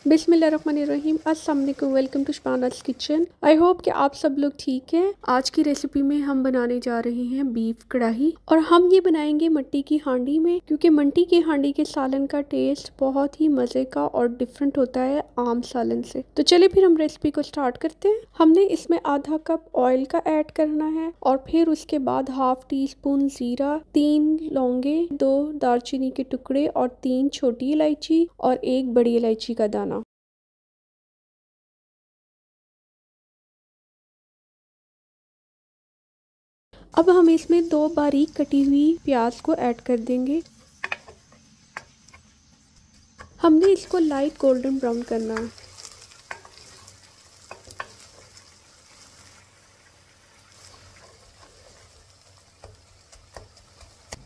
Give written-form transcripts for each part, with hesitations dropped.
बिस्मिल्लाहिर्रहमानिर्रहीम। अस्सलाम वालेकुम। Welcome to Shabana's kitchen. I hope कि आप सब लोग ठीक हैं। आज की रेसिपी में हम बनाने जा रहे हैं बीफ कढ़ाई, और हम ये बनाएंगे मिट्टी की हांडी में, क्योंकि मिट्टी की हांडी के सालन का टेस्ट बहुत ही मज़े का और डिफरेंट होता है आम सालन से। तो चलिए फिर हम रेसिपी को स्टार्ट करते हैं। हमने इसमें आधा कप ऑयल का ऐड करना है, और फिर उसके बाद 1/2 टीस्पून जीरा, 3 लौंगे, 2 दालचीनी के टुकड़े और 3 छोटी इलायची और 1 बड़ी इलायची का दाना। अब हम इसमें 2 बारीक कटी हुई प्याज को ऐड कर देंगे। हमने इसको लाइट गोल्डन ब्राउन करना है।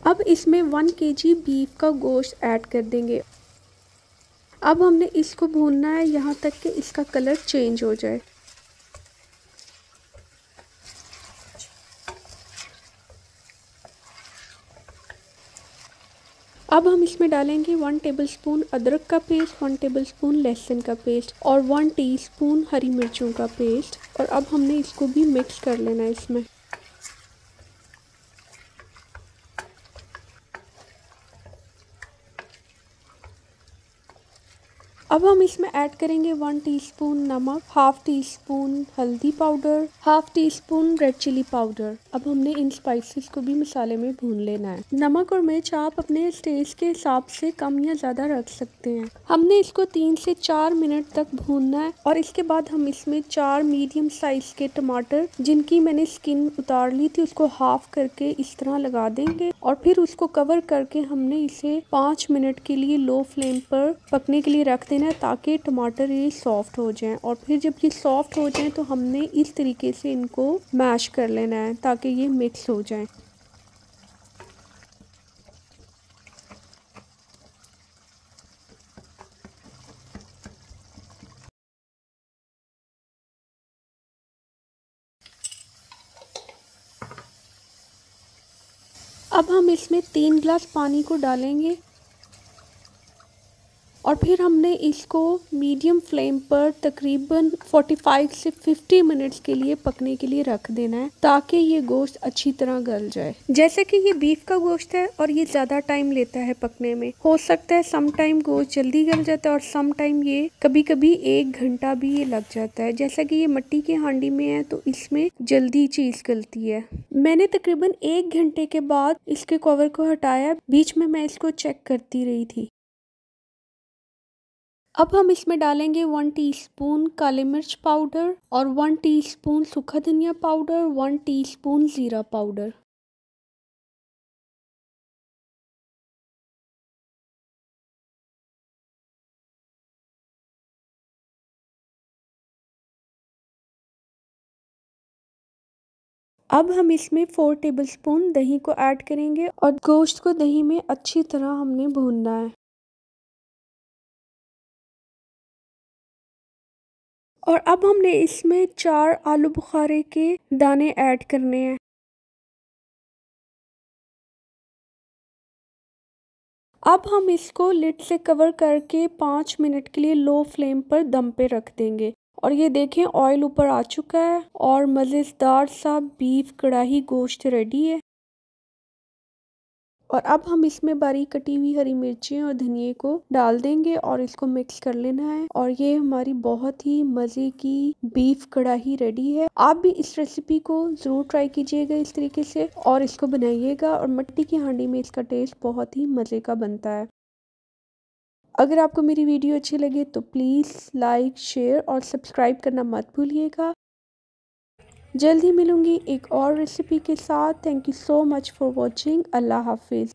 अब इसमें 1 केजी बीफ का गोश्त ऐड कर देंगे। अब हमने इसको भूनना है यहाँ तक कि इसका कलर चेंज हो जाए। अब हम इसमें डालेंगे 1 टेबलस्पून अदरक का पेस्ट, 1 टेबलस्पून लहसुन का पेस्ट और 1 टीस्पून हरी मिर्चों का पेस्ट, और अब हमने इसको भी मिक्स कर लेना है इसमें। अब हम इसमें ऐड करेंगे 1 टीस्पून नमक, 1/2 टीस्पून हल्दी powder, 1/2 teaspoon red chilli powder. अब हमने इन स्पाइसेस को भी मसाले में भून लेना है। नमक और मिर्च आप अपने टेस्ट के हिसाब से कम या ज़्यादा रख सकते हैं। हमने इसको 3 से 4 मिनट तक भूनना है, और इसके बाद हम इसमें 4 मीडियम साइज के टमाटर, जिनकी मैंने स्किन उतार ली थी, उसको हाफ करके इस तरह लगा देंगे, और फिर उसको कवर करके हमने इसे 5 मिनट के लिए लो फ्लेम पर पकने के लिए रख देना है, ताकि टमाटर ये सॉफ्ट हो जाएं। और फिर जब ये सॉफ्ट हो जाएं तो हमने इस तरीके से इनको मैश कर लेना है ताकि ये मिक्स हो जाएं। अब हम इसमें 3 गिलास पानी को डालेंगे, और फिर हमने इसको मीडियम फ्लेम पर तकरीबन 45 से 50 मिनट्स के लिए पकने के लिए रख देना है, ताकि ये गोश्त अच्छी तरह गल जाए। जैसे कि ये बीफ का गोश्त है और ये ज़्यादा टाइम लेता है पकने में। हो सकता है सम टाइम गोश्त जल्दी गल जाता है, और सम टाइम ये कभी कभी 1 घंटा भी ये लग जाता है। जैसा कि ये मिट्टी की हांडी में है तो इसमें जल्दी चीज़ गलती है। मैंने तकरीबन 1 घंटे के बाद इसके कवर को हटाया। बीच में मैं इसको चेक करती रही थी। अब हम इसमें डालेंगे 1 टीस्पून काली मिर्च पाउडर और 1 टीस्पून सूखा धनिया पाउडर, 1 टीस्पून ज़ीरा पाउडर। अब हम इसमें 4 टेबलस्पून दही को ऐड करेंगे, और गोश्त को दही में अच्छी तरह हमने भूनना है। और अब हमने इसमें 4 आलू बुखारे के दाने ऐड करने हैं। अब हम इसको लिड से कवर करके 5 मिनट के लिए लो फ्लेम पर दम पे रख देंगे। और ये देखें ऑयल ऊपर आ चुका है, और मज़ेदार सा बीफ कढ़ाई गोश्त रेडी है। और अब हम इसमें बारीक कटी हुई हरी मिर्चें और धनिए को डाल देंगे, और इसको मिक्स कर लेना है। और ये हमारी बहुत ही मज़े की बीफ कढ़ाई रेडी है। आप भी इस रेसिपी को ज़रूर ट्राई कीजिएगा इस तरीके से, और इसको बनाइएगा, और मिट्टी की हांडी में इसका टेस्ट बहुत ही मज़े का बनता है। अगर आपको मेरी वीडियो अच्छी लगे तो प्लीज़ लाइक, शेयर और सब्सक्राइब करना मत भूलिएगा। जल्द ही मिलूंगी एक और रेसिपी के साथ। Thank you so much for watching. अल्लाह हाफिज़।